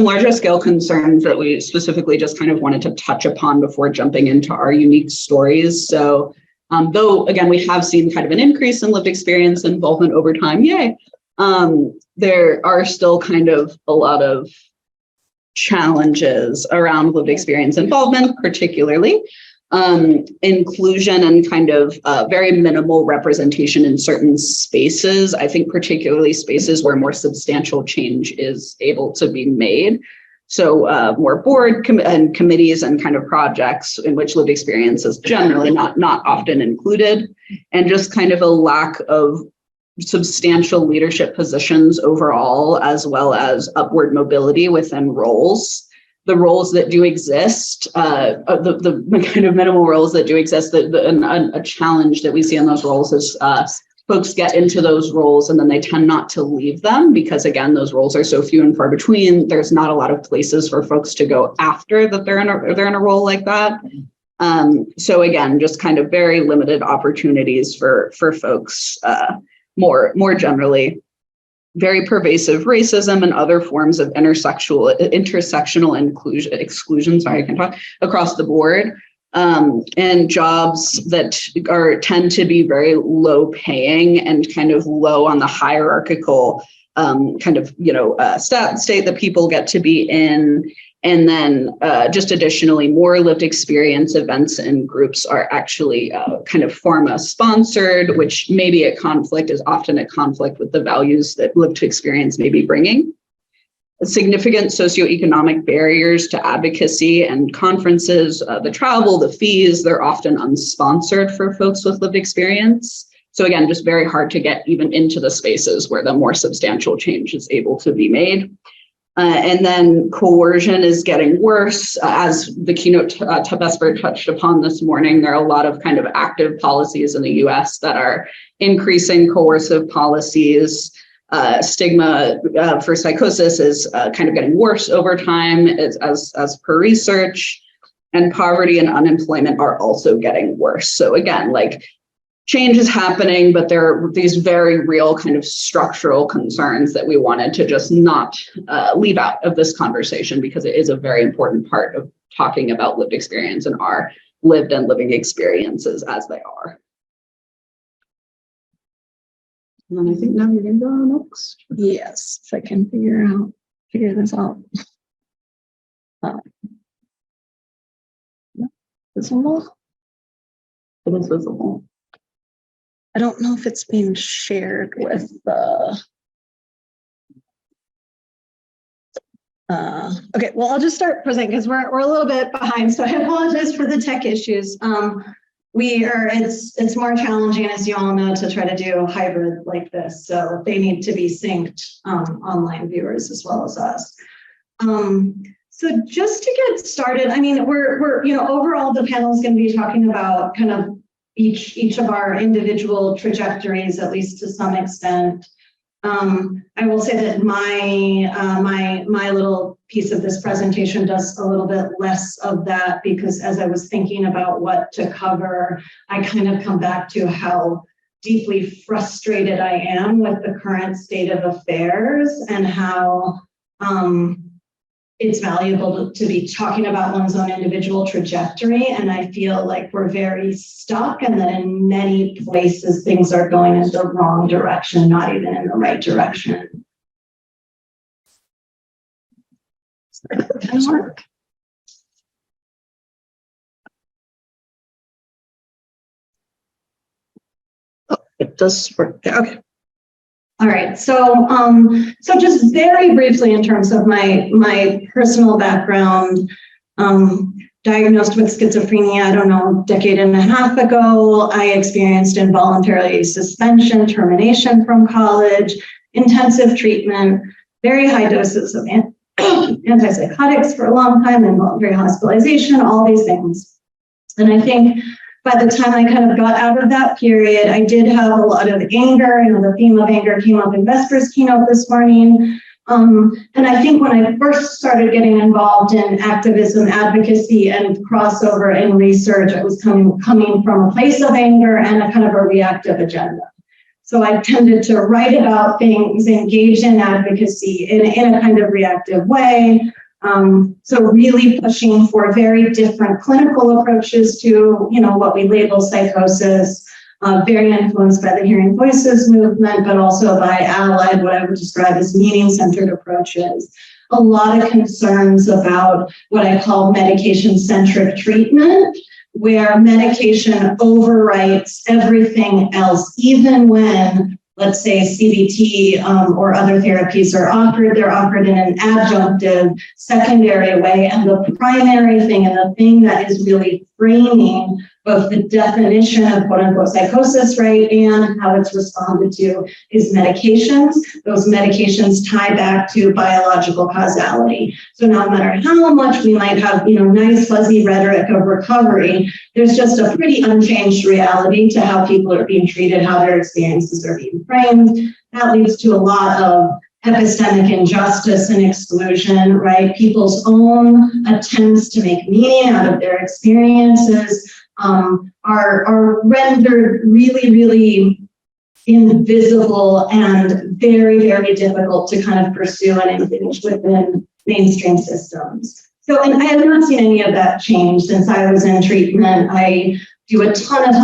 larger scale concerns that we specifically just kind of wanted to touch upon before jumping into our unique stories. So though, again, we have seen kind of an increase in lived experience involvement over time, yay, there are still kind of a lot of challenges around lived experience involvement, particularly inclusion and kind of very minimal representation in certain spaces. I think particularly spaces where more substantial change is able to be made. So more board and committees and kind of projects in which lived experience is generally not often included, and just kind of a lack of substantial leadership positions overall, as well as upward mobility within roles. The roles that do exist, the kind of minimal roles that do exist, a challenge that we see in those roles is folks get into those roles and then they tend not to leave them because, again, those roles are so few and far between. There's not a lot of places for folks to go after that they're in a role like that. So again, just kind of very limited opportunities for folks. More generally, very pervasive racism and other forms of intersectional exclusion. Sorry, I can talk across the board, and jobs that tend to be very low paying and kind of low on the hierarchical kind of state that people get to be in. And then just additionally, more lived experience events and groups are actually kind of pharma sponsored, which may be is often a conflict with the values that lived experience may be bringing. Significant socioeconomic barriers to advocacy and conferences, the travel, the fees, they're often unsponsored for folks with lived experience. So again, just very hard to get even into the spaces where the more substantial change is able to be made. And then coercion is getting worse. As the keynote Vesper touched upon this morning, there are a lot of kind of active policies in the US that are increasing coercive policies. Stigma for psychosis is kind of getting worse over time as per research, and poverty and unemployment are also getting worse. So again, like, change is happening, but there are these very real kind of structural concerns that we wanted to just not leave out of this conversation, because it is a very important part of talking about lived experience and our lived and living experiences as they are. And then I think now you're going to go next. Yes, if I can figure this out. Visible? It is visible. I don't know if it's being shared with the. Okay, well, I'll just start presenting because we're a little bit behind, so I apologize for the tech issues. It's more challenging, as you all know, to try to do hybrid like this, so they need to be synced, online viewers as well as us. So just to get started, I mean, we're overall the panel is going to be talking about kind of each of our individual trajectories, at least to some extent. I will say that my little piece of this presentation does a little bit less of that, because as I was thinking about what to cover, I kind of come back to how deeply frustrated I am with the current state of affairs, and how it's valuable to be talking about one's own individual trajectory. And I feel like we're very stuck, and that in many places things are going in the wrong direction, not even in the right direction. Oh, it does work. Okay. All right, so just very briefly in terms of my personal background, diagnosed with schizophrenia, I don't know, a decade and a half ago. I experienced involuntary suspension, termination from college, intensive treatment, very high doses of antipsychotics for a long time, involuntary hospitalization, all these things. And I think by the time I kind of got out of that period, I did have a lot of anger. The theme of anger came up in Vesper's keynote this morning. And I think when I first started getting involved in activism, advocacy, and crossover in research, it was coming from a place of anger and a kind of a reactive agenda. So I tended to write about things, engage in advocacy in a kind of reactive way. So really pushing for very different clinical approaches to, what we label psychosis, very influenced by the Hearing Voices movement, but also by allied, what I would describe as meaning-centered approaches. A lot of concerns about what I call medication-centric treatment, where medication overwrites everything else, even when, let's say, CBT or other therapies are offered, they're offered in an adjunctive, secondary way. And the primary thing and the thing that is really framing both the definition of quote unquote psychosis, right, and how it's responded to is medications. Those medications tie back to biological causality. So no matter how much we might have, nice fuzzy rhetoric of recovery, there's just a pretty unchanged reality to how people are being treated, how their experiences are being framed. That leads to a lot of epistemic injustice and exclusion, right? People's own attempts to make meaning out of their experiences are rendered really, really invisible and very, very difficult to kind of pursue and engage within mainstream systems. So, and I have not seen any of that change since I was in treatment. I do a ton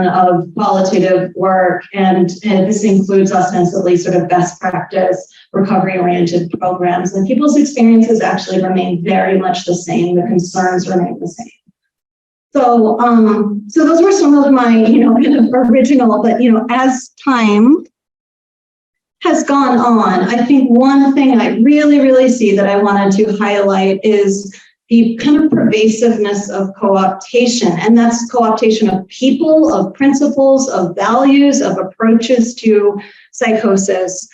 of qualitative work, and this includes ostensibly sort of best practice recovery-oriented programs. And people's experiences actually remain very much the same. The concerns remain the same. So, so those were some of my, kind of original, but, as time has gone on, I think one thing I really, really see that I wanted to highlight is the kind of pervasiveness of co-optation, and that's co-optation of people, of principles, of values, of approaches to psychosis.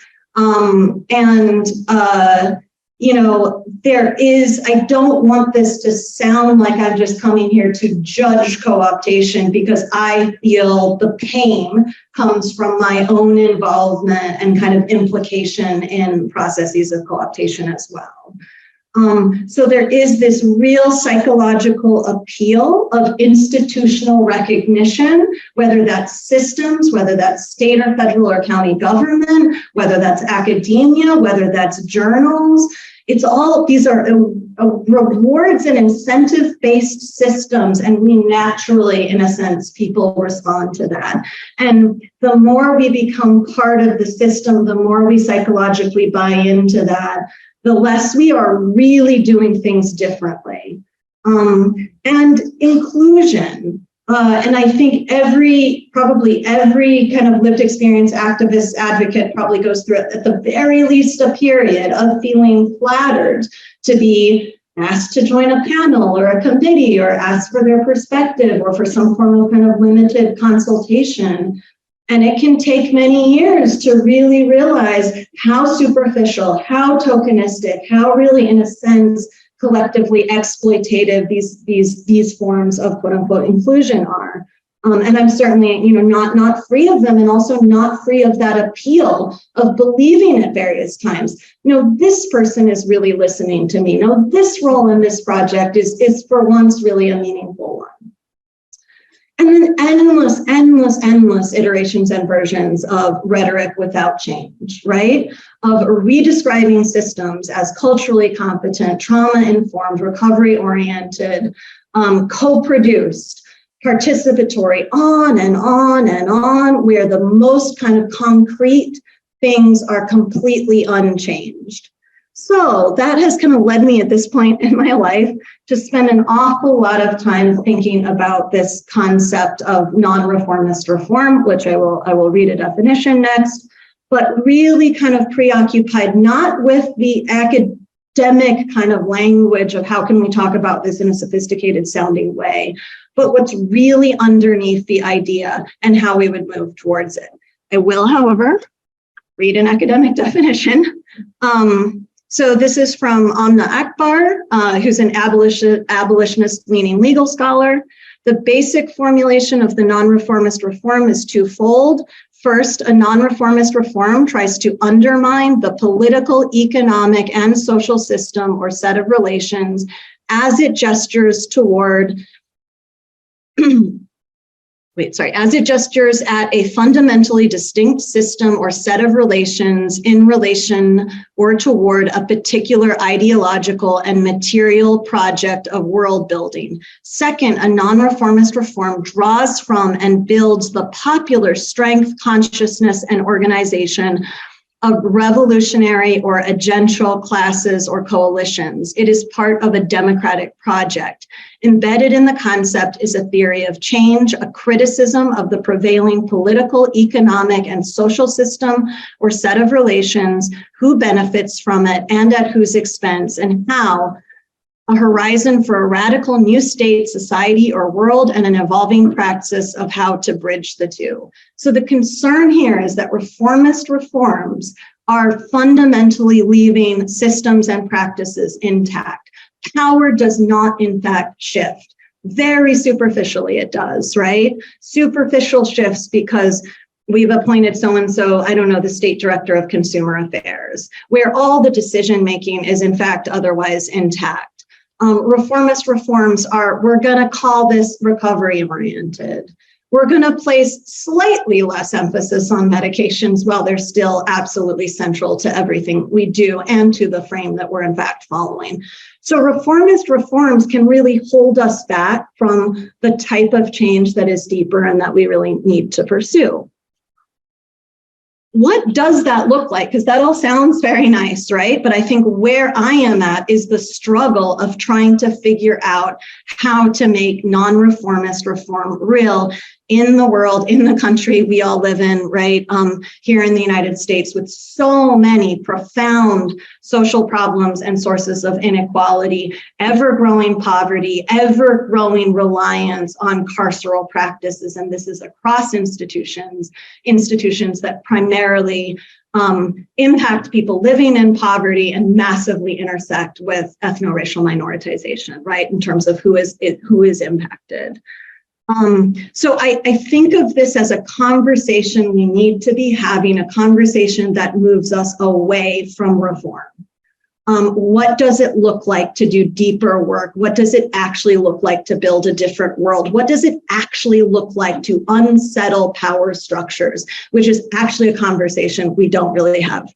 There is, I don't want this to sound like I'm just coming here to judge co-optation, because I feel the pain comes from my own involvement and kind of implication in processes of co-optation as well. So there is this real psychological appeal of institutional recognition, whether that's systems, whether that's state or federal or county government, whether that's academia, whether that's journals. It's all, these are rewards and incentive-based systems, and we naturally, in a sense, people respond to that. And the more we become part of the system, the more we psychologically buy into that, the less we are really doing things differently. And inclusion. And I think probably every kind of lived experience activist advocate probably goes through at the very least a period of feeling flattered to be asked to join a panel or a committee, or asked for their perspective, or for some form of kind of limited consultation. And it can take many years to really realize how superficial, how tokenistic, how really, in a sense, collectively exploitative these forms of quote unquote inclusion are. And I'm certainly, not free of them, and also not free of that appeal of believing at various times, this person is really listening to me. This role in this project is for once really a meaningful one. And then endless iterations and versions of rhetoric without change, right? Of redescribing systems as culturally competent, trauma-informed, recovery-oriented, co-produced, participatory, on and on and on, where the most kind of concrete things are completely unchanged. So that has kind of led me at this point in my life to spend an awful lot of time thinking about this concept of non-reformist reform, which I will read a definition next, but really kind of preoccupied not with the academic kind of language of how can we talk about this in a sophisticated sounding way, but what's really underneath the idea and how we would move towards it. I will, however, read an academic definition. So this is from Amna Akbar, who's an abolitionist-leaning legal scholar. The basic formulation of the non-reformist reform is twofold. First, a non-reformist reform tries to undermine the political, economic, and social system or set of relations as it gestures toward as it gestures at a fundamentally distinct system or set of relations in relation or toward a particular ideological and material project of world building. Second, a non-reformist reform draws from and builds the popular strength, consciousness, and organization of revolutionary or agential classes or coalitions. It is part of a democratic project. Embedded in the concept is a theory of change, a criticism of the prevailing political, economic, and social system or set of relations, who benefits from it and at whose expense, and how a horizon for a radical new state, society, or world, and an evolving praxis of how to bridge the two. So the concern here is that reformist reforms are fundamentally leaving systems and practices intact. Power does not, in fact, shift. Very superficially it does, right? Superficial shifts because we've appointed so-and-so, I don't know, the state director of consumer affairs, where all the decision-making is, in fact, otherwise intact. Reformist reforms are, we're going to call this recovery-oriented. We're going to place slightly less emphasis on medications while they're still absolutely central to everything we do and to the frame that we're in fact following. So reformist reforms can really hold us back from the type of change that is deeper and that we really need to pursue. What does that look like? Because that all sounds very nice, right? But I think where I am at is the struggle of trying to figure out how to make non-reformist reform real in the world, in the country we all live in, right? Here in the United States, with so many profound social problems and sources of inequality, ever-growing poverty, ever-growing reliance on carceral practices, and this is across institutions that primarily impact people living in poverty and massively intersect with ethno-racial minoritization, right? In terms of who is impacted. So I think of this as a conversation we need to be having, a conversation that moves us away from reform. What does it look like to do deeper work? What does it actually look like to build a different world? What does it actually look like to unsettle power structures, which is actually a conversation we don't really have.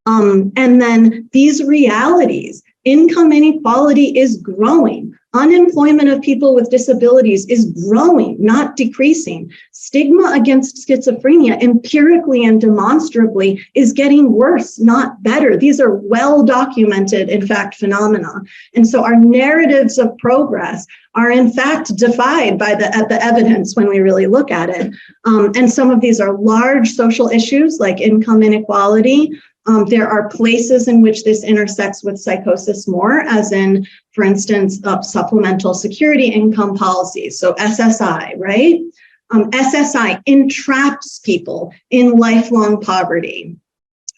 And then these realities, income inequality is growing. Unemployment of people with disabilities is growing, not decreasing. Stigma against schizophrenia, empirically and demonstrably, is getting worse, not better. These are well-documented, in fact, phenomena. And so our narratives of progress are, in fact, defied by the evidence when we really look at it. And some of these are large social issues like income inequality. There are places in which this intersects with psychosis more, as in, for instance, supplemental security income policies, so SSI, right? SSI entraps people in lifelong poverty,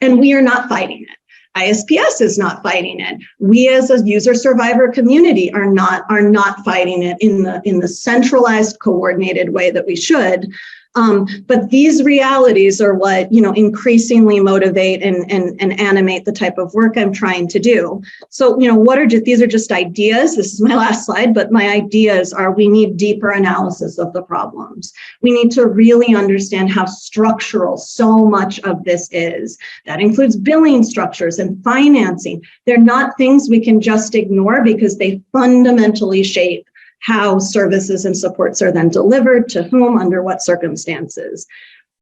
and we are not fighting it. ISPS is not fighting it. We as a user survivor community are not fighting it in the centralized, coordinated way that we should. But these realities are what, increasingly motivate and animate the type of work I'm trying to do. So, these are just ideas. This is my last slide, but my ideas are we need deeper analysis of the problems. We need to really understand how structural so much of this is. That includes billing structures and financing. They're not things we can just ignore because they fundamentally shape how services and supports are then delivered, to whom, under what circumstances.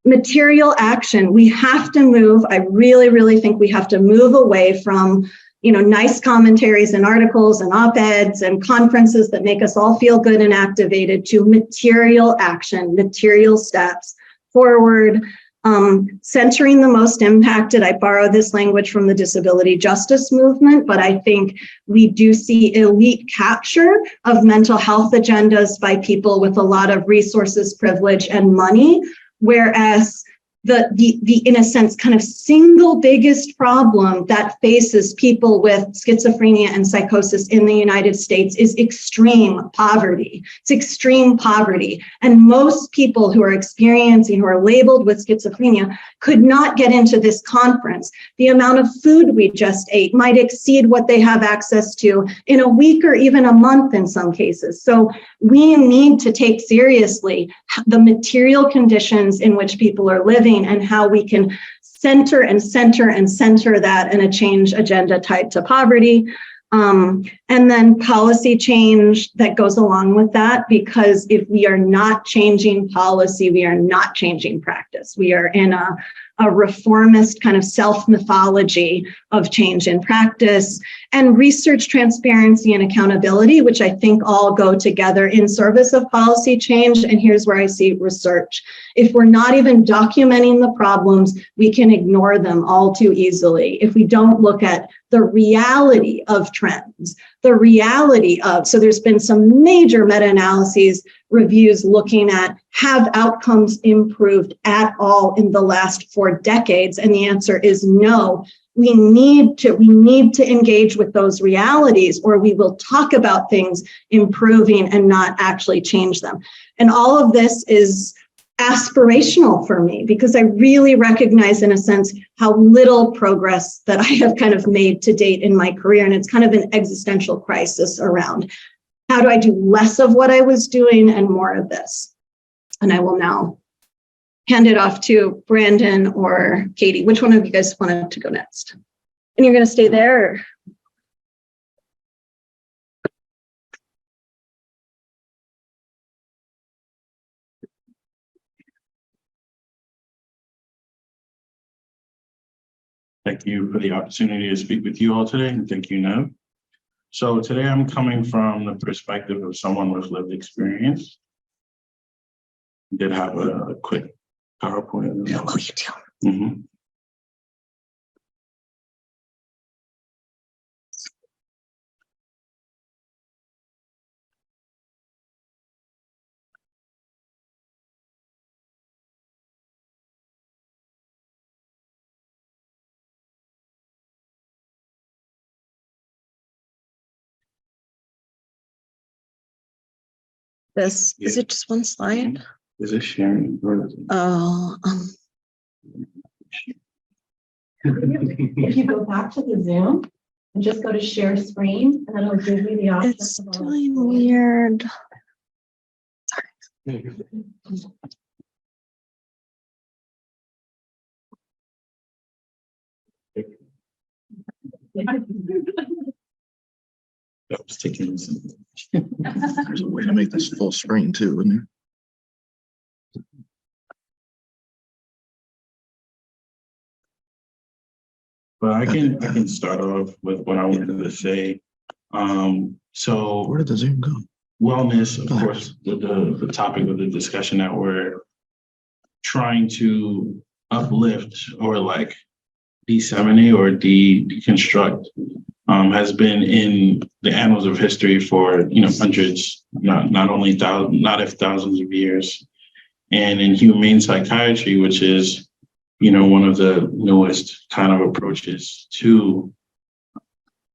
Material action, we have to move. I really, really think we have to move away from, nice commentaries and articles and op-eds and conferences that make us all feel good and activated, to material action, material steps forward. Centering the most impacted. I borrow this language from the disability justice movement, but I think we do see elite capture of mental health agendas by people with a lot of resources, privilege, and money, whereas the in a sense kind of single biggest problem that faces people with schizophrenia and psychosis in the United States is extreme poverty. It's extreme poverty. And most people who are labeled with schizophrenia could not get into this conference. The amount of food we just ate might exceed what they have access to in a week or even a month in some cases. So we need to take seriously the material conditions in which people are living and how we can center that in a change agenda tied to poverty. And then policy change that goes along with that, because if we are not changing policy, we are not changing practice. We are in a reformist kind of self-mythology of change in practice, and research transparency and accountability, which I think all go together in service of policy change. And here's where I see research. If we're not even documenting the problems, we can ignore them all too easily. If we don't look at the reality of trends, so there's been some major meta-analyses, reviews looking at, have outcomes improved at all in the last 4 decades? And the answer is no. We need to engage with those realities, or we will talk about things improving and not actually change them. And all of this is aspirational for me, because I really recognize, in a sense, how little progress that I have kind of made to date in my career. And it's kind of an existential crisis around, how do I do less of what I was doing and more of this? And I will now hand it off to Brandon or Katie. Which one of you guys wanted to go next? And you're going to stay there? Or? Thank you for the opportunity to speak with you all today, and thank you, Nev. So today I'm coming from the perspective of someone with lived experience. I did have a quick PowerPoint. Oh, you do. Mm-hmm. Is it just one slide? Is it sharing? Oh, If you go back to the Zoom and just go to share screen, and then it'll give you the option. it's doing weird. I was taking There's a way to make this full screen too, isn't there? but I can start off with what I wanted to say. So Where did the Zoom go? wellness, of course, the topic of the discussion that we're trying to uplift or like disseminate or deconstruct has been in the annals of history for hundreds, not only thousands, not if thousands of years. And in humane psychiatry, which is one of the newest kind of approaches to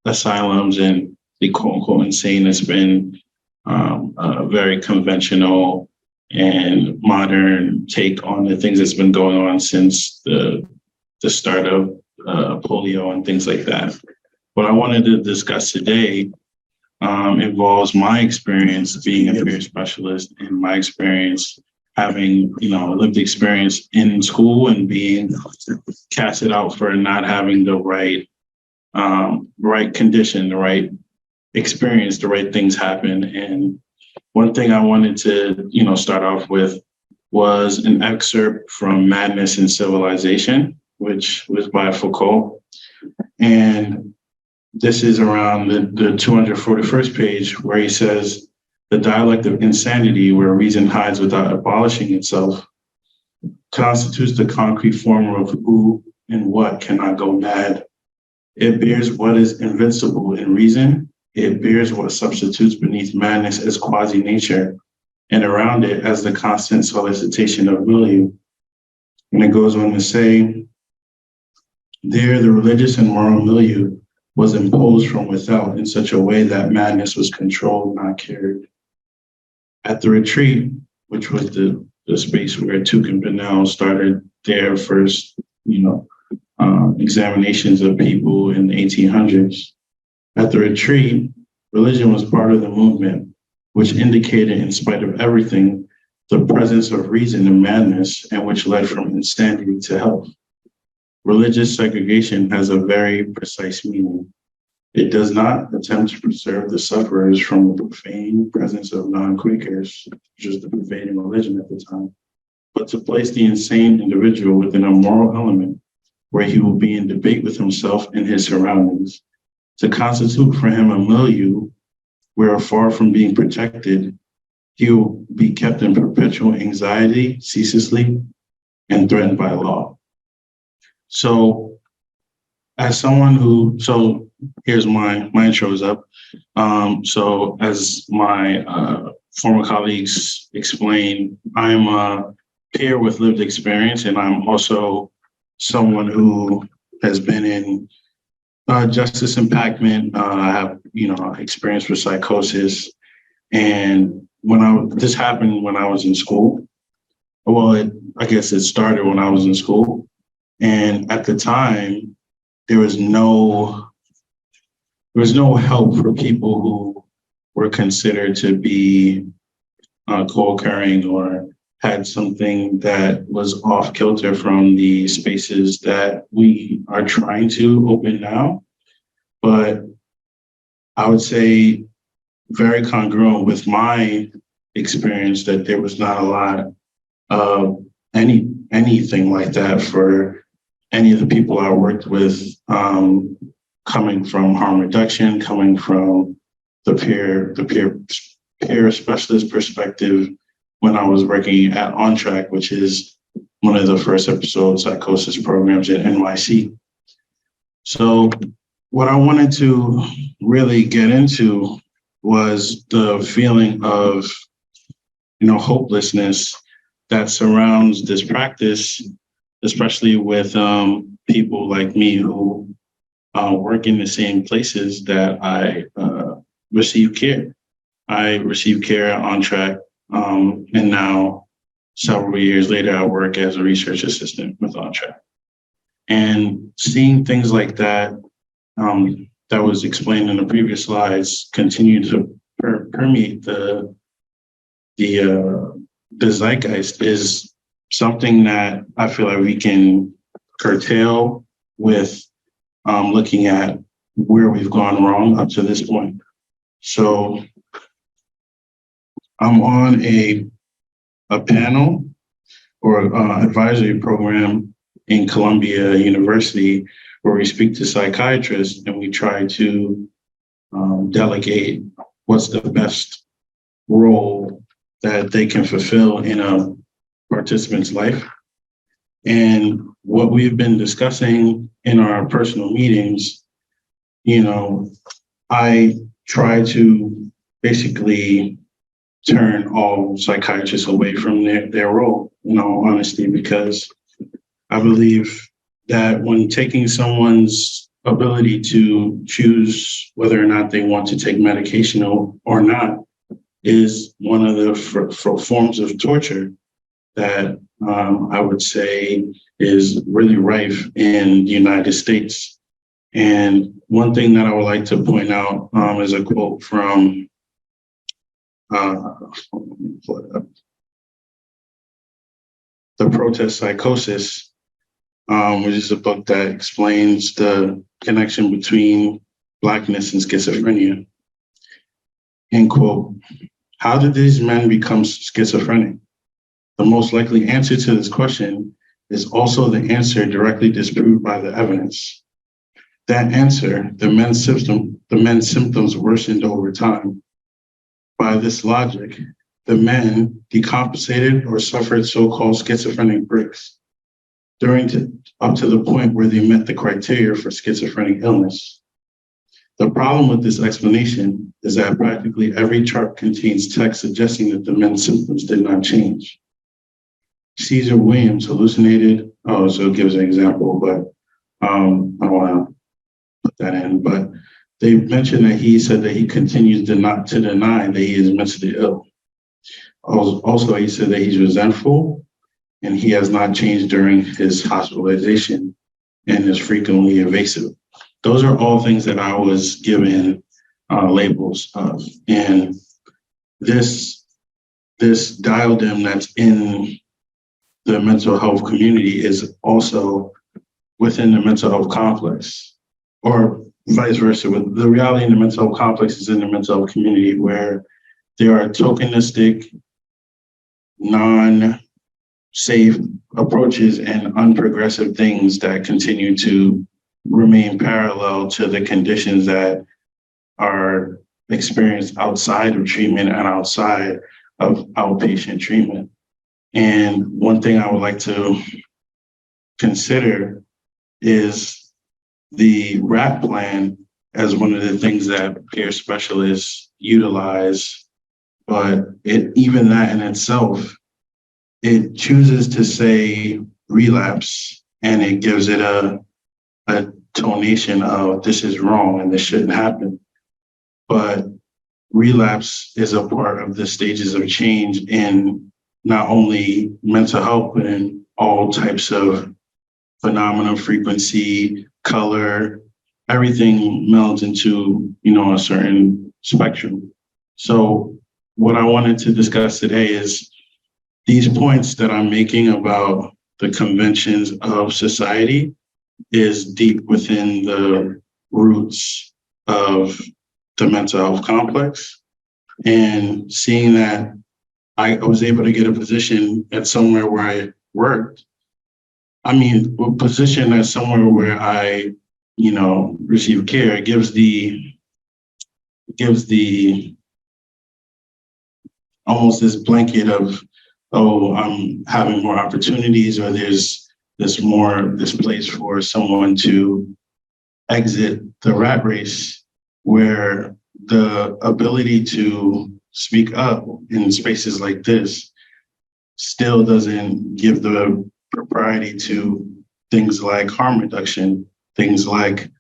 asylums and the quote unquote insane, has been a very conventional and modern take on the things that's been going on since the start of polio and things like that. What I wanted to discuss today involves my experience being a peer specialist and my experience having, lived experience in school and being casted out for not having the right condition, the right experience, the right things happen. And one thing I wanted to, start off with was an excerpt from Madness and Civilization, which was by Foucault. And this is around the 241st page, where he says, "The dialect of insanity, where reason hides without abolishing itself, constitutes the concrete form of who and what cannot go mad. It bears what is invincible in reason. It bears what substitutes beneath madness as quasi-nature, and around it as the constant solicitation of milieu. And it goes on to say, there, the religious and moral milieu was imposed from without in such a way that madness was controlled, not carried. At the retreat, which was the space where Tuke and Pinnell started their first, examinations of people in the 1800s. At the retreat, religion was part of the movement, which indicated, in spite of everything, the presence of reason in madness, and which led from insanity to health. Religious segregation has a very precise meaning. It does not attempt to preserve the sufferers from the profane presence of non-Quakers, which was the prevailing religion at the time, but to place the insane individual within a moral element where he will be in debate with himself and his surroundings, to constitute for him a milieu where, far from being protected, he will be kept in perpetual anxiety, ceaselessly, and threatened by law. So, as someone here's my intro is up. So, as my former colleagues explained, I'm a peer with lived experience, and I'm also someone who has been in justice impactment. I have, experience with psychosis. And this happened when I was in school. Well, I guess it started when I was in school. And at the time, there was no help for people who were considered to be co-occurring or had something that was off kilter from the spaces that we are trying to open now. But I would say very congruent with my experience that there was not a lot of anything like that for any of the people I worked with, coming from harm reduction, coming from the peer specialist perspective when I was working at On Track, which is one of the first episode psychosis programs at NYC. So what I wanted to really get into was the feeling of, hopelessness that surrounds this practice, especially with people like me who work in the same places that I receive care. I receive care On Track, and now several years later, I work as a research assistant with On Track. And seeing things like that, that was explained in the previous slides, continue to permeate the zeitgeist is something that I feel like we can curtail with looking at where we've gone wrong up to this point. So I'm on a panel or advisory program in Columbia University where we speak to psychiatrists and we try to delegate what's the best role that they can fulfill in a participant's life. And what we've been discussing in our personal meetings, I try to basically turn all psychiatrists away from their role, in all honesty, because I believe that when taking someone's ability to choose whether or not they want to take medication or not is one of the forms of torture that I would say is really rife in the United States. And one thing that I would like to point out is a quote from The Protest Psychosis, which is a book that explains the connection between Blackness and schizophrenia. End quote. How did these men become schizophrenic? The most likely answer to this question is also the answer directly disproved by the evidence. That answer, the men's symptoms worsened over time. By this logic, the men decompensated or suffered so-called schizophrenic breaks up to the point where they met the criteria for schizophrenic illness. The problem with this explanation is that practically every chart contains text suggesting that the men's symptoms did not change. Caesar Williams hallucinated. Oh, so it gives an example, but I don't want to put that in. But they mentioned that he said that he continues to deny that he is mentally ill. Also, he said that he's resentful and he has not changed during his hospitalization and is frequently evasive. Those are all things that I was given labels of. And this diadem that's in the mental health community is also within the mental health complex, or vice versa. With the reality in the mental health complex is in the mental health community, where there are tokenistic, non-safe approaches and unprogressive things that continue to remain parallel to the conditions that are experienced outside of treatment and outside of outpatient treatment. And one thing I would like to consider is the RAP plan as one of the things that peer specialists utilize. But even that in itself, it chooses to say relapse, and it gives it a tonation of this is wrong and this shouldn't happen. But relapse is a part of the stages of change in not only mental health, but in all types of phenomena, frequency, color, everything melds into, a certain spectrum. So what I wanted to discuss today is these points that I'm making about the conventions of society is deep within the roots of the mental health complex. And seeing that I was able to get a position at somewhere where I worked, a position at somewhere where I, receive care, gives the almost this blanket of, oh, I'm having more opportunities, or there's this place for someone to exit the rat race, where the ability to speak up in spaces like this still doesn't give the propriety to things like harm reduction, things like,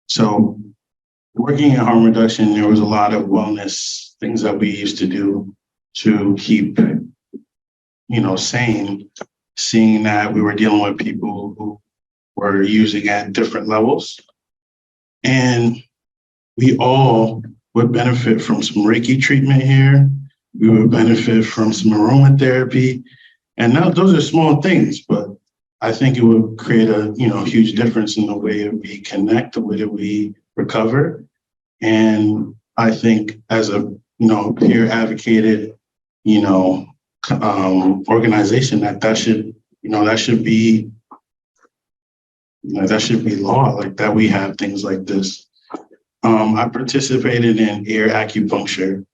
so working in harm reduction, there was a lot of wellness things that we used to do to keep, sane, seeing that we were dealing with people who were using at different levels. And we all would benefit from some Reiki treatment here. We would benefit from some aromatherapy. And now those are small things, but I think it would create a huge difference in the way that we connect, the way that we recover. And I think as a peer advocated organization, that should be law, like that we have things like this. I participated in ear acupuncture,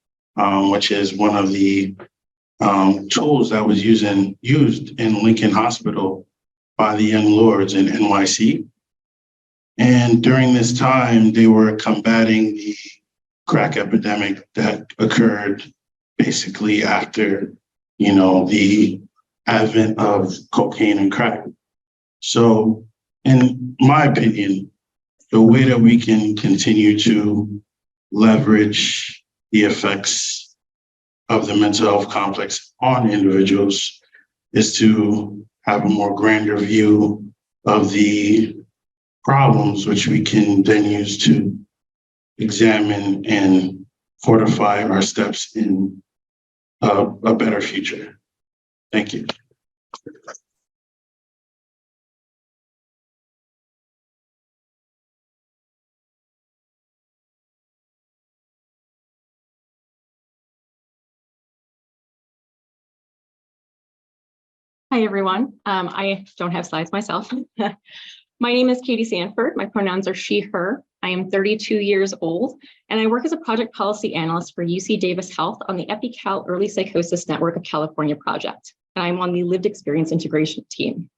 which is one of the tools that was used in Lincoln Hospital by the Young Lords in NYC. And during this time, they were combating the crack epidemic that occurred basically after, the advent of cocaine and crack. So in my opinion, the way that we can continue to leverage the effects of the mental health complex on individuals is to have a more grander view of the problems, which we can then use to examine and fortify our steps in a better future. Thank you. Hi, everyone. I don't have slides myself. My name is Katie Sanford. My pronouns are she, her. I am 32 years old, and I work as a project policy analyst for UC Davis Health on the EpiCal Early Psychosis Network of California project. And I'm on the lived experience integration team.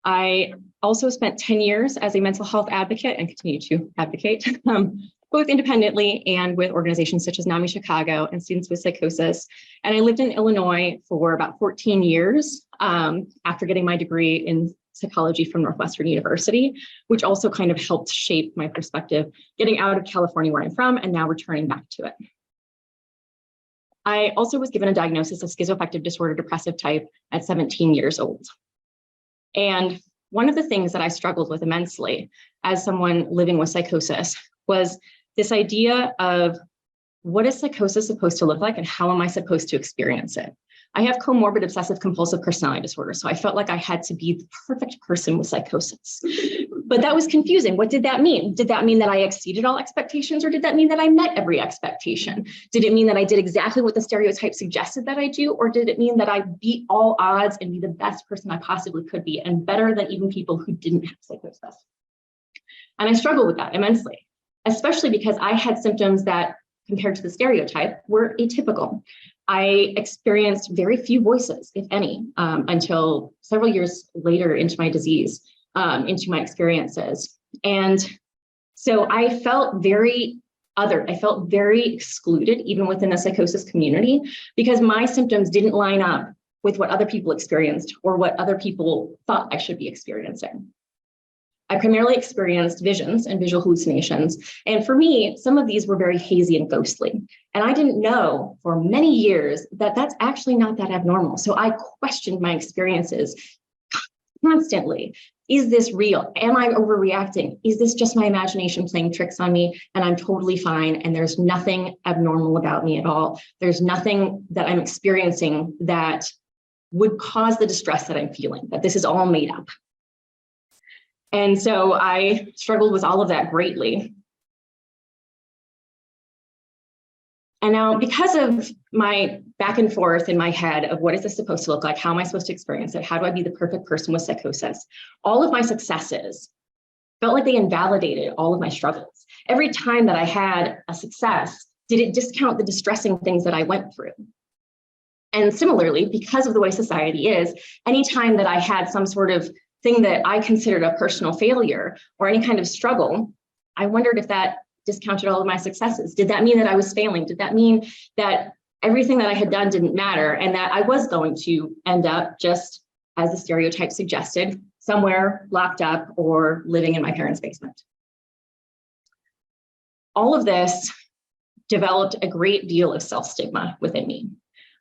I also spent 10 years as a mental health advocate and continue to advocate both independently and with organizations such as NAMI Chicago and Students with Psychosis. And I lived in Illinois for about 14 years after getting my degree in psychology from Northwestern University, which also kind of helped shape my perspective, getting out of California where I'm from and now returning back to it. I also was given a diagnosis of schizoaffective disorder depressive type at 17 years old. And one of the things that I struggled with immensely as someone living with psychosis was this idea of what is psychosis supposed to look like and how am I supposed to experience it? I have comorbid obsessive compulsive personality disorder, so I felt like I had to be the perfect person with psychosis. But that was confusing. What did that mean? Did that mean that I exceeded all expectations, or did that mean that I met every expectation? Did it mean that I did exactly what the stereotype suggested that I do, or did it mean that I beat all odds and be the best person I possibly could be, and better than even people who didn't have psychosis? And I struggled with that immensely, especially because I had symptoms that, compared to the stereotype, were atypical. I experienced very few voices, if any, until several years later into my disease, into my experiences. And so I felt very othered. I felt very excluded, even within the psychosis community, because my symptoms didn't line up with what other people experienced or what other people thought I should be experiencing. I primarily experienced visions and visual hallucinations. And for me, some of these were very hazy and ghostly. And I didn't know for many years that that's actually not that abnormal. So I questioned my experiences constantly. Is this real? Am I overreacting? Is this just my imagination playing tricks on me? And I'm totally fine. And there's nothing abnormal about me at all. There's nothing that I'm experiencing that would cause the distress that I'm feeling, that this is all made up. And so I struggled with all of that greatly. And now, because of my back and forth in my head of what is this supposed to look like? How am I supposed to experience it? How do I be the perfect person with psychosis? All of my successes felt like they invalidated all of my struggles. Every time that I had a success, did it discount the distressing things that I went through? And similarly, because of the way society is, anytime that I had some sort of thing that I considered a personal failure or any kind of struggle, I wondered if that discounted all of my successes. Did that mean that I was failing? Did that mean that everything that I had done didn't matter and that I was going to end up just as the stereotype suggested, somewhere locked up or living in my parents' basement? All of this developed a great deal of self-stigma within me.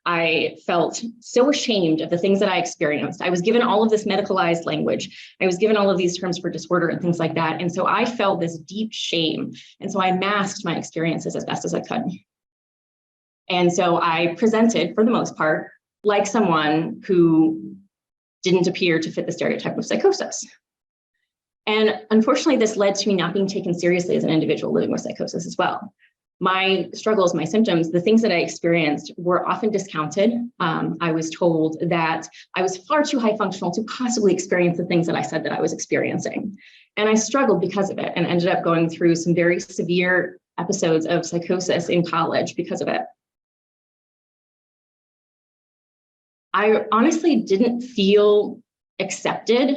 I felt so ashamed of the things that I experienced. I was given all of this medicalized language. I was given all of these terms for disorder and things like that. And so I felt this deep shame. And so I masked my experiences as best as I could. And so I presented, for the most part, like someone who didn't appear to fit the stereotype of psychosis. And unfortunately, this led to me not being taken seriously as an individual living with psychosis as well. My struggles, my symptoms, the things that I experienced were often discounted. I was told that I was far too high functional to possibly experience the things that I said that I was experiencing. And I struggled because of it and ended up going through some very severe episodes of psychosis in college because of it. I honestly didn't feel accepted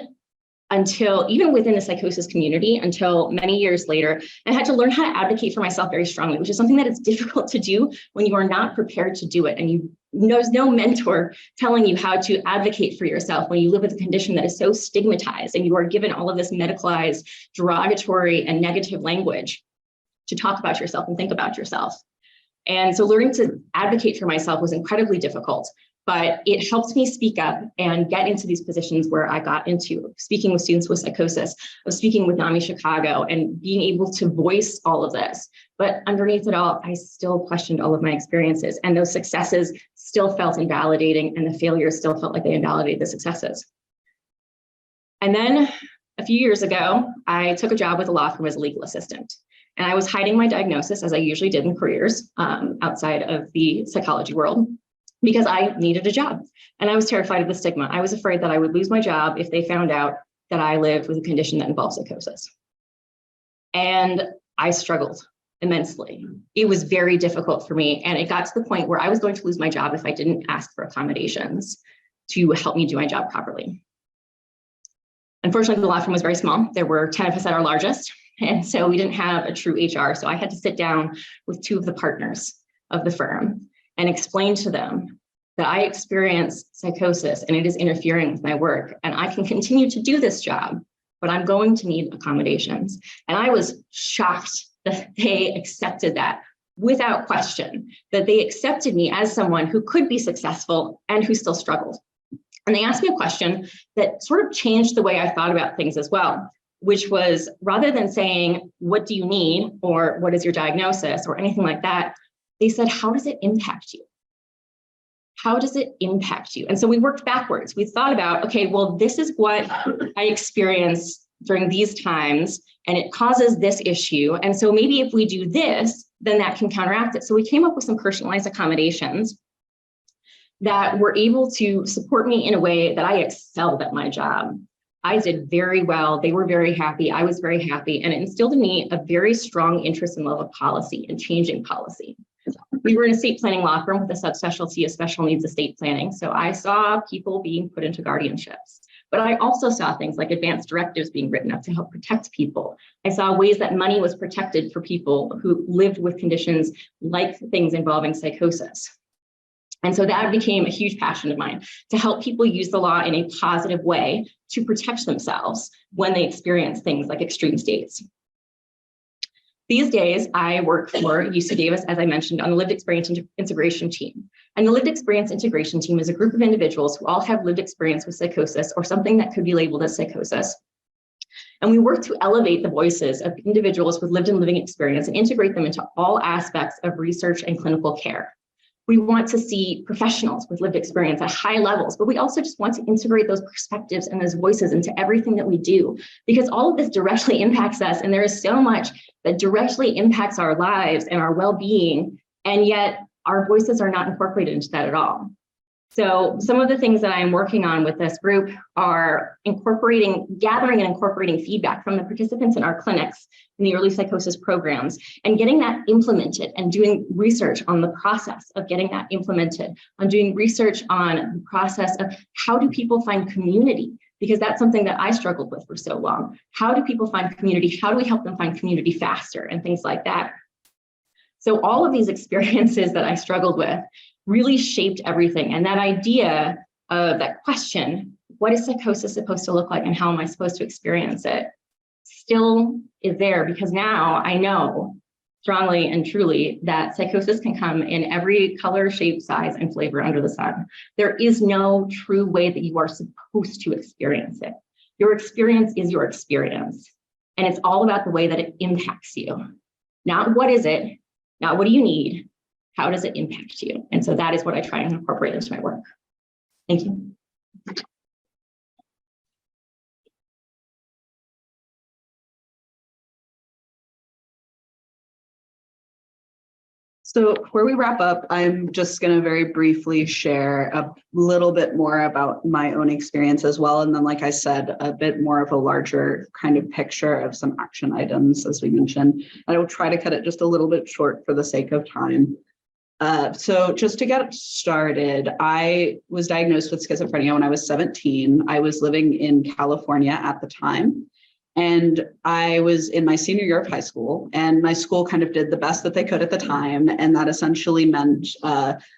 until, even within the psychosis community, until many years later, I had to learn how to advocate for myself very strongly, which is something that is difficult to do when you are not prepared to do it. And there's no mentor telling you how to advocate for yourself when you live with a condition that is so stigmatized and you are given all of this medicalized, derogatory, and negative language to talk about yourself and think about yourself. And so learning to advocate for myself was incredibly difficult. But it helped me speak up and get into these positions where I got into speaking with students with psychosis, of speaking with NAMI Chicago, and being able to voice all of this. But underneath it all, I still questioned all of my experiences, and those successes still felt invalidating, and the failures still felt like they invalidated the successes. And then a few years ago, I took a job with a law firm as a legal assistant. And I was hiding my diagnosis, as I usually did in careers outside of the psychology world, because I needed a job and I was terrified of the stigma. I was afraid that I would lose my job if they found out that I lived with a condition that involves psychosis. And I struggled immensely. It was very difficult for me. And it got to the point where I was going to lose my job if I didn't ask for accommodations to help me do my job properly. Unfortunately, the law firm was very small. There were 10 of us at our largest. And so we didn't have a true HR. So I had to sit down with two of the partners of the firm and explain to them that I experience psychosis and it is interfering with my work. And I can continue to do this job, but I'm going to need accommodations. And I was shocked that they accepted that without question, that they accepted me as someone who could be successful and who still struggled. And they asked me a question that sort of changed the way I thought about things as well, which was rather than saying, what do you need? Or what is your diagnosis? Or anything like that, they said, how does it impact you? How does it impact you? And so we worked backwards. We thought about, okay, well, this is what I experienced during these times, and it causes this issue. And so maybe if we do this, then that can counteract it. So we came up with some personalized accommodations that were able to support me in a way that I excelled at my job. I did very well. They were very happy. I was very happy. And it instilled in me a very strong interest and love of policy and changing policy. We were an estate planning law firm with a subspecialty of special needs estate planning. So I saw people being put into guardianships, but I also saw things like advanced directives being written up to help protect people. I saw ways that money was protected for people who lived with conditions like things involving psychosis. And so that became a huge passion of mine, to help people use the law in a positive way to protect themselves when they experience things like extreme states. These days, I work for UC Davis, as I mentioned, on the lived experience integration team. And the lived experience integration team is a group of individuals who all have lived experience with psychosis or something that could be labeled as psychosis. And we work to elevate the voices of individuals with lived and living experience and integrate them into all aspects of research and clinical care. We want to see professionals with lived experience at high levels, but we also just want to integrate those perspectives and those voices into everything that we do, because all of this directly impacts us. And there is so much that directly impacts our lives and our well-being, and yet our voices are not incorporated into that at all. So some of the things that I'm working on with this group are gathering and incorporating feedback from the participants in our clinics in the early psychosis programs and getting that implemented, and doing research on the process of getting that implemented, on doing research on the process of how do people find community, because that's something that I struggled with for so long. How do people find community? How do we help them find community faster and things like that? So all of these experiences that I struggled with really shaped everything. And that idea of that question, what is psychosis supposed to look like and how am I supposed to experience it, still is there, because now I know strongly and truly that psychosis can come in every color, shape, size, and flavor under the sun. There is no true way that you are supposed to experience it. Your experience is your experience. And it's all about the way that it impacts you. Not what is it, not what do you need, how does it impact you? And so that is what I try and incorporate into my work. Thank you. So before we wrap up, I'm just going to very briefly share a little bit more about my own experience as well. And then, like I said, a bit more of a larger kind of picture of some action items, as we mentioned. I will try to cut it just a little bit short for the sake of time. So just to get started, I was diagnosed with schizophrenia when I was 17. I was living in California at the time. And I was in my senior year of high school, and my school kind of did the best that they could at the time. And that essentially meant,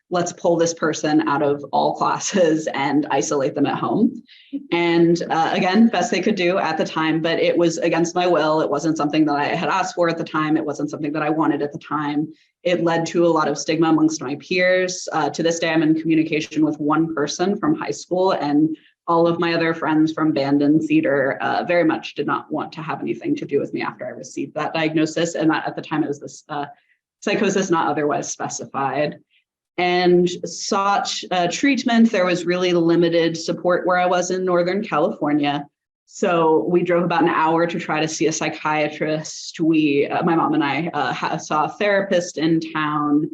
let's pull this person out of all classes and isolate them at home. And again, best they could do at the time, but it was against my will. It wasn't something that I had asked for at the time. It wasn't something that I wanted at the time. It led to a lot of stigma amongst my peers. To this day, I'm in communication with one person from high school, and all of my other friends from band and theater very much did not want to have anything to do with me after I received that diagnosis. And at the time, it was this psychosis not otherwise specified. And sought treatment. There was really limited support where I was in Northern California. So we drove about an hour to try to see a psychiatrist. My mom and I saw a therapist in town.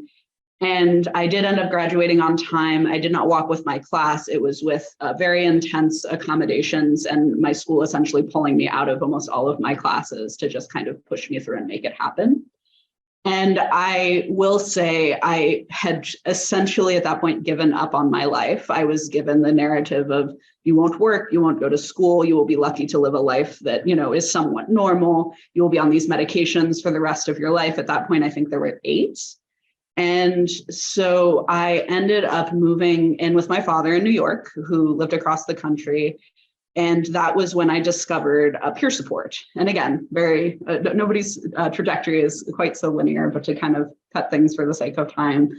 And I did end up graduating on time. I did not walk with my class. It was with very intense accommodations, and my school essentially pulling me out of almost all of my classes to just kind of push me through and make it happen. And I will say I had essentially at that point given up on my life. I was given the narrative of you won't work, you won't go to school, you will be lucky to live a life that, is somewhat normal. You will be on these medications for the rest of your life. At that point, I think there were 8. And so I ended up moving in with my father in New York, who lived across the country. And that was when I discovered peer support. And again, nobody's trajectory is quite so linear, but to kind of cut things for the sake of time,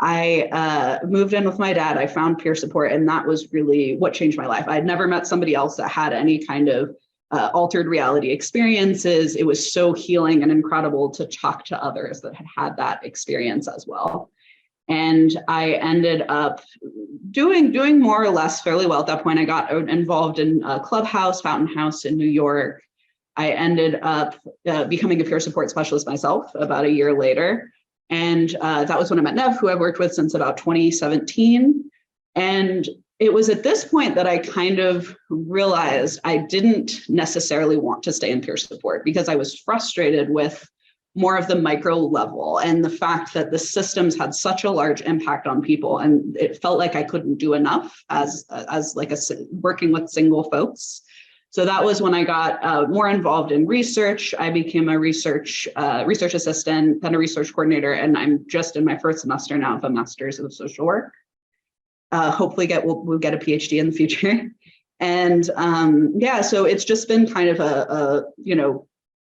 I moved in with my dad. I found peer support, and that was really what changed my life. I had never met somebody else that had any kind of altered reality experiences. It was so healing and incredible to talk to others that had that experience as well. And I ended up doing more or less fairly well at that point. I got involved in a Clubhouse, Fountain House in New York. I ended up becoming a peer support specialist myself about a year later. And that was when I met Nev, who I've worked with since about 2017. And it was at this point that I kind of realized I didn't necessarily want to stay in peer support because I was frustrated with more of the micro level and the fact that the systems had such a large impact on people, and it felt like I couldn't do enough as like working with single folks. So that was when I got more involved in research. I became a research assistant, then a research coordinator, and I'm just in my first semester now of a master's of social work. Hopefully we'll get a PhD in the future. And so it's just been kind of a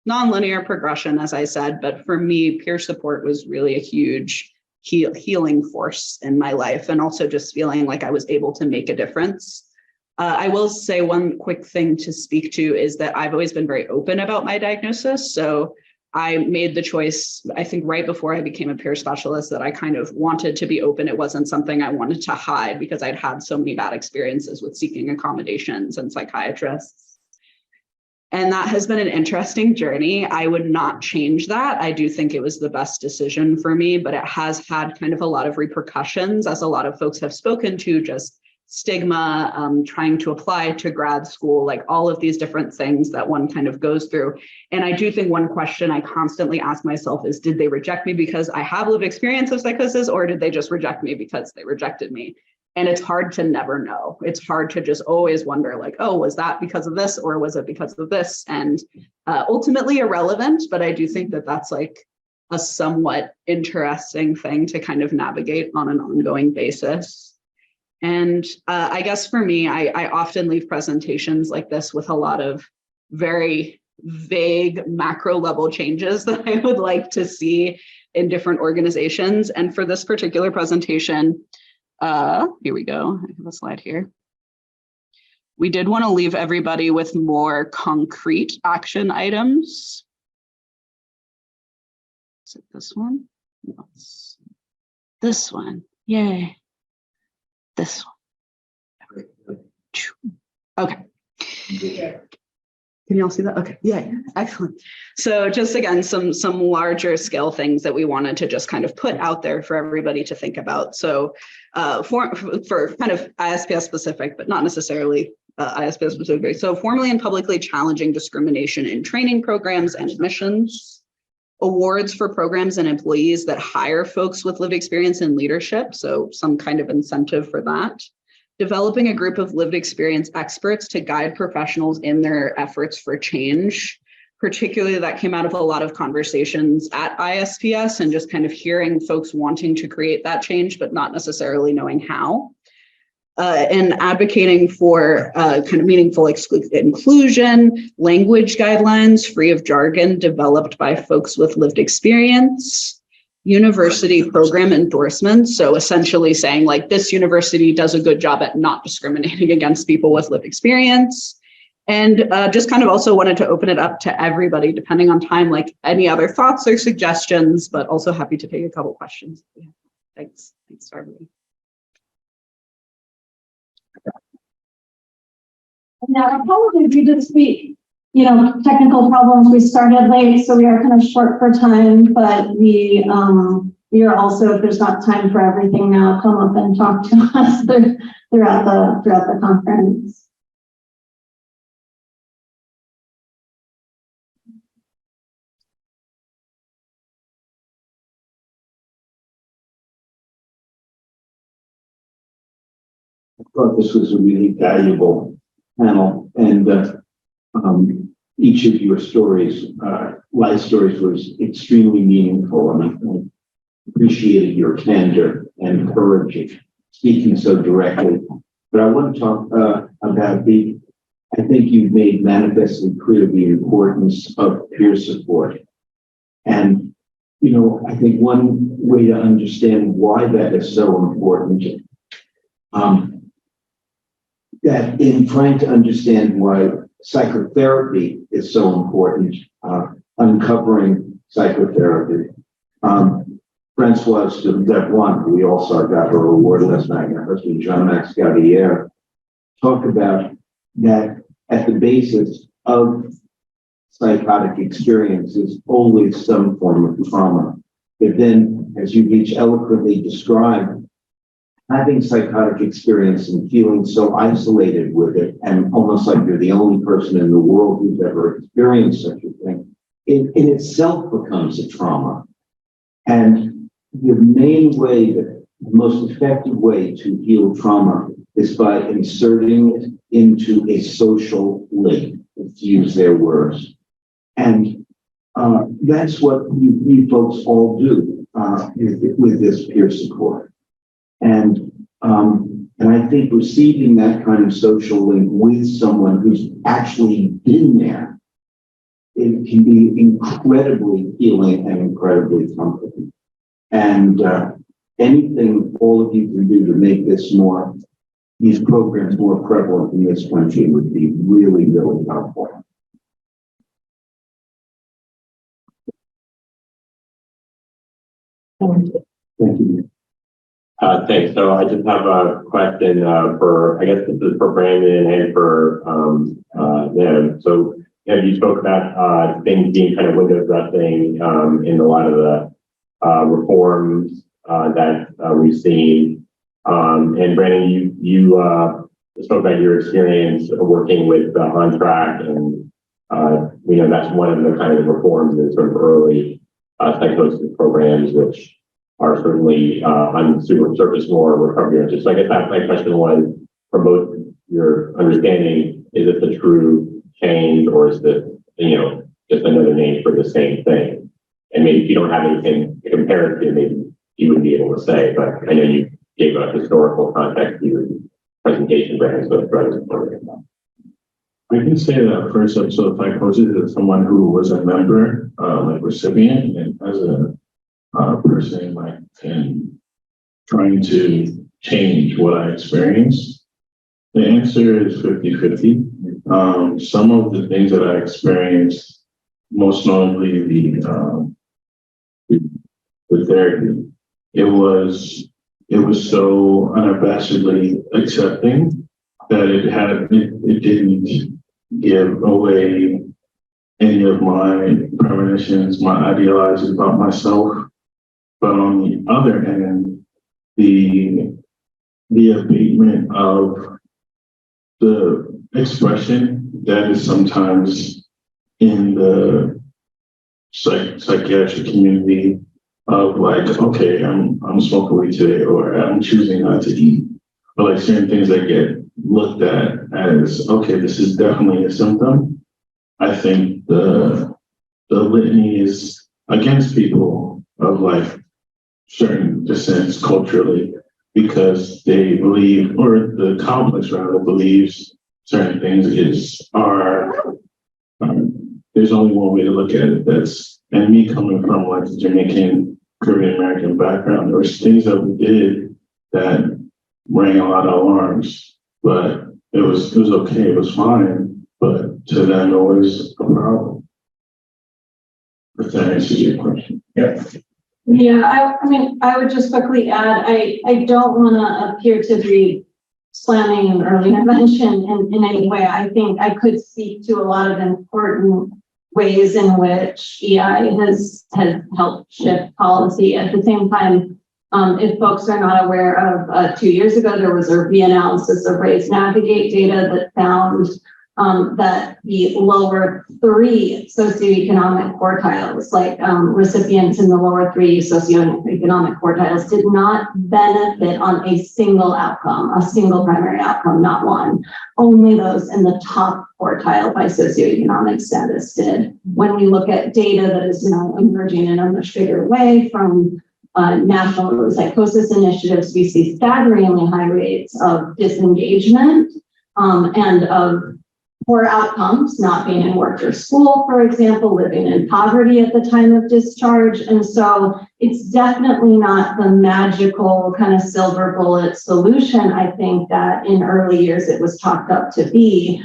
non-linear progression, as I said, but for me, peer support was really a huge healing force in my life, and also just feeling like I was able to make a difference. I will say one quick thing to speak to is that I've always been very open about my diagnosis. So I made the choice, I think right before I became a peer specialist, that I kind of wanted to be open. It wasn't something I wanted to hide because I'd had so many bad experiences with seeking accommodations and psychiatrists. And that has been an interesting journey. I would not change that. I do think it was the best decision for me, but it has had kind of a lot of repercussions, as a lot of folks have spoken to, just stigma, trying to apply to grad school, like all of these different things that one kind of goes through. And I do think one question I constantly ask myself is, did they reject me because I have lived experience of psychosis, or did they just reject me because they rejected me? And it's hard to never know. It's hard to just always wonder, like, oh, was that because of this, or was it because of this? And ultimately irrelevant, but I do think that that's like a somewhat interesting thing to kind of navigate on an ongoing basis. And I guess for me, I often leave presentations like this with a lot of very vague macro level changes that I would like to see in different organizations. And for this particular presentation, here we go. I have a slide here. We did want to leave everybody with more concrete action items. Is it this one? No, it's this one. Yay. This one. Okay. Can you all see that? Okay, yeah, excellent. So just again, some larger scale things that we wanted to just kind of put out there for everybody to think about. So for kind of ISPS specific, but not necessarily ISPS specific. So formally and publicly challenging discrimination in training programs and admissions, awards for programs and employees that hire folks with lived experience in leadership. So some kind of incentive for that. Developing a group of lived experience experts to guide professionals in their efforts for change. Particularly that came out of a lot of conversations at ISPS and just kind of hearing folks wanting to create that change, but not necessarily knowing how. And advocating for kind of meaningful inclusion, language guidelines free of jargon developed by folks with lived experience. University program endorsements. So essentially saying like this university does a good job at not discriminating against people with lived experience. And just kind of also wanted to open it up to everybody, depending on time, like any other thoughts or suggestions, but also happy to take a couple questions. Yeah. Thanks for everybody. Now, apologies, we did speak, technical problems. We started late, so we are kind of short for time, but we are also, if there's not time for everything now, come up and talk to us throughout the conference. I thought this was a really valuable panel, and each of your stories, life stories, was extremely meaningful, and I appreciated your candor and courage of speaking so directly. But I want to talk about I think you've made manifestly clear the importance of peer support. And, you know, I think one way to understand why that is so important, that in trying to understand why psychotherapy is so important, uncovering psychotherapy. Francoise Devon, we also got her award last night, her husband, John Max Gavier, talked about that at the basis of psychotic experience is always some form of trauma. But then, as you each eloquently described, having psychotic experience and feeling so isolated with it, and almost like you're the only person in the world who's ever experienced such a thing, in itself becomes a trauma. And the main way, the most effective way to heal trauma is by inserting it into a social link, to use their words. And that's what you folks all do with this peer support. And I think receiving that kind of social link with someone who's actually been there, it can be incredibly healing and incredibly comforting. And anything all of you can do to make these programs more prevalent in this country would be really, really helpful. Thank you. Thanks. So I just have a question I guess this is for Brandon and for them. So you spoke about things being kind of window dressing in a lot of the reforms that we've seen. And Brandon, you spoke about your experience working with On-Track, and that's one of the kind of reforms in sort of early psychosis programs, which are certainly on surface more recovery oriented. So I guess my question was, from both your understanding, is this a true change, or is this just another name for the same thing? And maybe if you don't have anything to compare it to, maybe you wouldn't be able to say, but I know you gave a historical context to your presentation, Brandon, so I can say that first episode of Psychosis is someone who was a member, recipient, and as a person, in trying to change what I experienced. The answer is 50-50. Some of the things that I experienced, most notably the therapy, it was so unabashedly accepting that it didn't give away any of my premonitions, my ideologies about myself. But on the other hand, the abatement of the expression that is sometimes in the psychiatric community of okay, I'm smoking weed today, or I'm choosing not to eat, but certain things that get looked at as, okay, this is definitely a symptom. I think the litany is against people of certain dissents culturally, because they believe, or the complex rather believes, certain things there's only one way to look at it. And me coming from a Jamaican, Caribbean American background, there was things that we did that rang a lot of alarms, but it was okay, it was fine, but to them it was a problem. If that answers your question. Yeah. Yeah, I would just quickly add, I don't want to appear to be slamming early intervention in any way. I think I could speak to a lot of important ways in which EI has helped shift policy. At the same time, if folks are not aware of 2 years ago, there was a reanalysis of Raise Navigate data that found that the lower 3 socioeconomic quartiles, like recipients in the lower 3 socioeconomic quartiles, did not benefit on a single outcome, a single primary outcome, not one. Only those in the top quartile by socioeconomic status did. When we look at data that is now emerging in a much bigger way from national psychosis initiatives, we see staggeringly high rates of disengagement and of poor outcomes, not being in work or school, for example, living in poverty at the time of discharge. And so it's definitely not the magical kind of silver bullet solution, I think, that in early years it was talked up to be.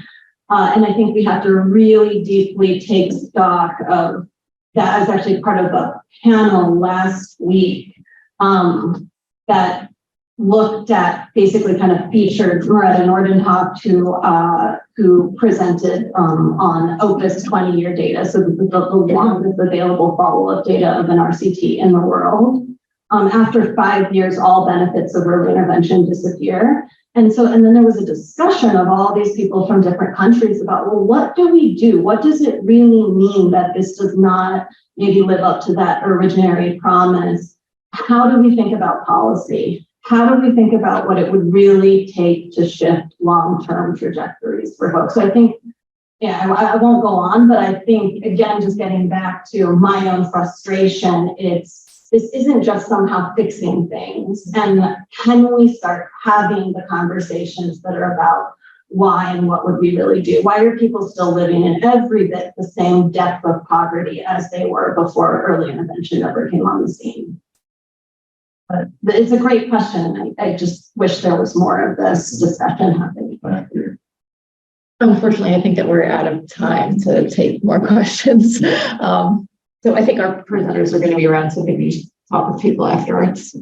And I think we have to really deeply take stock of that. I was actually part of a panel last week that looked at basically kind of featured Loretta Nordenhoff, who presented on Opus 20-year data. So this is the longest available follow-up data of an RCT in the world. After 5 years, all benefits of early intervention disappear. And then there was a discussion of all these people from different countries about, well, what do we do? What does it really mean that this does not maybe live up to that originary promise? How do we think about policy? How do we think about what it would really take to shift long-term trajectories for folks? So I think, yeah, I won't go on, but I think, again, just getting back to my own frustration, this isn't just somehow fixing things. And can we start having the conversations that are about why and what would we really do? Why are people still living in every bit the same depth of poverty as they were before early intervention ever came on the scene? But it's a great question. I just wish there was more of this discussion happening. Unfortunately, I think that we're out of time to take more questions. So I think our presenters are going to be around, so maybe talk with people afterwards.